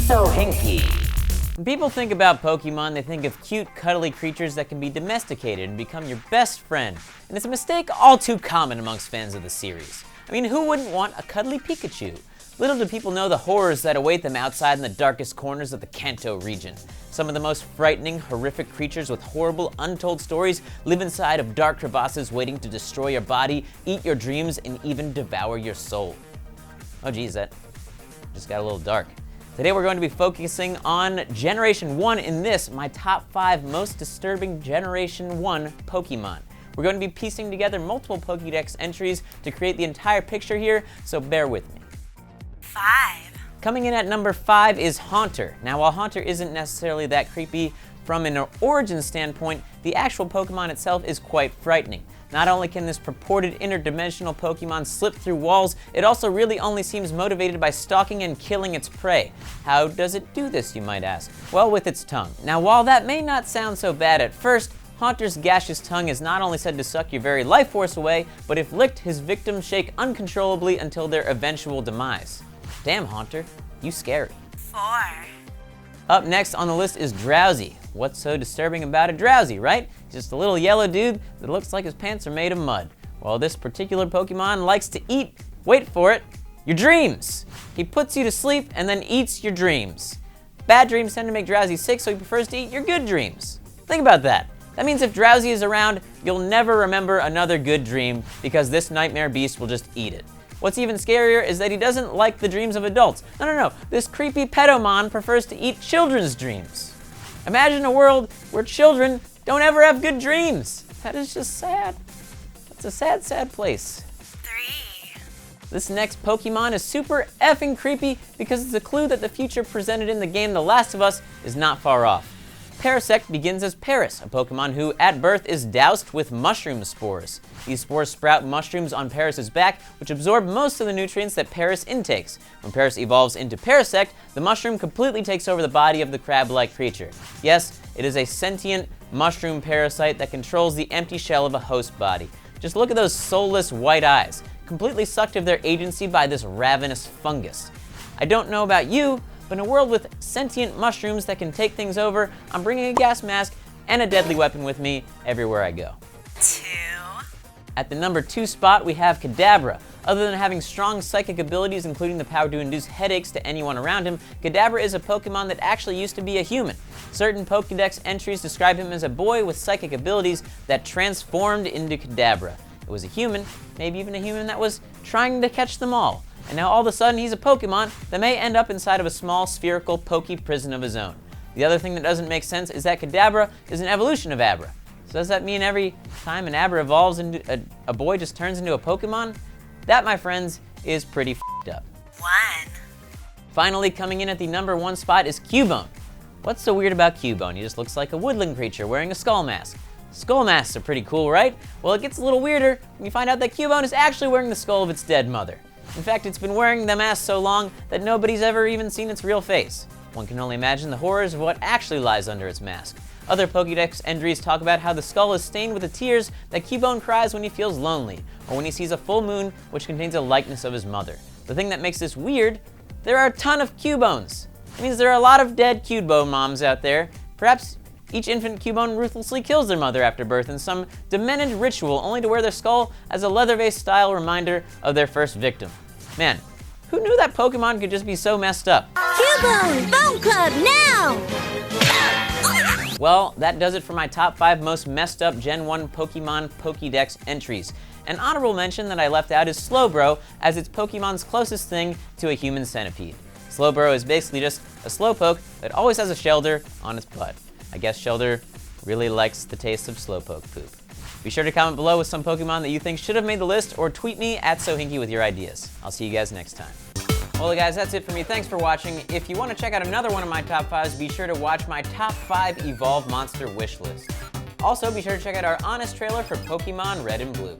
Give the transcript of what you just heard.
Sohinki. When people think about Pokemon, they think of cute, cuddly creatures that can be domesticated and become your best friend. And it's a mistake all too common amongst fans of the series. I mean, who wouldn't want a cuddly Pikachu? Little do people know the horrors that await them outside in the darkest corners of the Kanto region. Some of the most frightening, horrific creatures with horrible, untold stories live inside of dark crevasses waiting to destroy your body, eat your dreams, and even devour your soul. Oh geez, that just got a little dark. Today we're going to be focusing on Generation 1 in this, my top 5 most disturbing Generation 1 Pokemon. We're going to be piecing together multiple Pokédex entries to create the entire picture here, so bear with me. 5. Coming in at number 5 is Haunter. Now, while Haunter isn't necessarily that creepy from an origin standpoint, the actual Pokemon itself is quite frightening. Not only can this purported interdimensional Pokemon slip through walls, it also really only seems motivated by stalking and killing its prey. How does it do this, you might ask? Well, with its tongue. Now, while that may not sound so bad at first, Haunter's gaseous tongue is not only said to suck your very life force away, but if licked, his victims shake uncontrollably until their eventual demise. Damn, Haunter, you scary. 4. Up next on the list is Drowsy. What's so disturbing about a Drowsy, right? He's just a little yellow dude that looks like his pants are made of mud. Well, this particular Pokemon likes to eat, wait for it, your dreams. He puts you to sleep and then eats your dreams. Bad dreams tend to make Drowsy sick, so he prefers to eat your good dreams. Think about that. That means if Drowsy is around, you'll never remember another good dream because this nightmare beast will just eat it. What's even scarier is that he doesn't like the dreams of adults. No. This creepy Pedomon prefers to eat children's dreams. Imagine a world where children don't ever have good dreams. That is just sad. That's a sad, sad place. 3. This next Pokemon is super effing creepy because it's a clue that the future presented in the game The Last of Us is not far off. Parasex begins as Paras, a Pokemon who, at birth, is doused with mushroom spores. These spores sprout mushrooms on Paras's back, which absorb most of the nutrients that Paras intakes. When Paras evolves into Parasex, the mushroom completely takes over the body of the crab-like creature. Yes, it is a sentient mushroom parasite that controls the empty shell of a host body. Just look at those soulless white eyes, completely sucked of their agency by this ravenous fungus. I don't know about you, but in a world with sentient mushrooms that can take things over, I'm bringing a gas mask and a deadly weapon with me everywhere I go. 2. At the number 2 spot, we have Kadabra. Other than having strong psychic abilities, including the power to induce headaches to anyone around him, Kadabra is a Pokemon that actually used to be a human. Certain Pokédex entries describe him as a boy with psychic abilities that transformed into Kadabra. It was a human, maybe even a human that was trying to catch them all. And now all of a sudden he's a Pokemon that may end up inside of a small spherical Poke prison of his own. The other thing that doesn't make sense is that Kadabra is an evolution of Abra. So does that mean every time an Abra evolves into a boy just turns into a Pokemon? That, my friends, is pretty f***ed up. 1. Finally, coming in at the number 1 spot is Cubone. What's so weird about Cubone? He just looks like a woodland creature wearing a skull mask. Skull masks are pretty cool, right? Well, it gets a little weirder when you find out that Cubone is actually wearing the skull of its dead mother. In fact, it's been wearing the mask so long that nobody's ever even seen its real face. One can only imagine the horrors of what actually lies under its mask. Other Pokédex entries talk about how the skull is stained with the tears that Cubone cries when he feels lonely, or when he sees a full moon which contains a likeness of his mother. The thing that makes this weird, there are a ton of Cubones. It means there are a lot of dead Cubone moms out there. Perhaps each infant Cubone ruthlessly kills their mother after birth in some demented ritual only to wear their skull as a Leatherface-style reminder of their first victim. Man, who knew that Pokemon could just be so messed up? Cubone, Bone Club, now! Well, that does it for my top 5 most messed up Gen 1 Pokemon Pokédex entries. An honorable mention that I left out is Slowbro, as it's Pokemon's closest thing to a human centipede. Slowbro is basically just a Slowpoke that always has a Shelder on its butt. I guess Shelder really likes the taste of Slowpoke poop. Be sure to comment below with some Pokemon that you think should have made the list, or tweet me at Sohinki with your ideas. I'll see you guys next time. Well, guys, that's it for me. Thanks for watching. If you want to check out another one of my top 5s, be sure to watch my top 5 Evolve Monster wish list. Also, be sure to check out our honest trailer for Pokemon Red and Blue.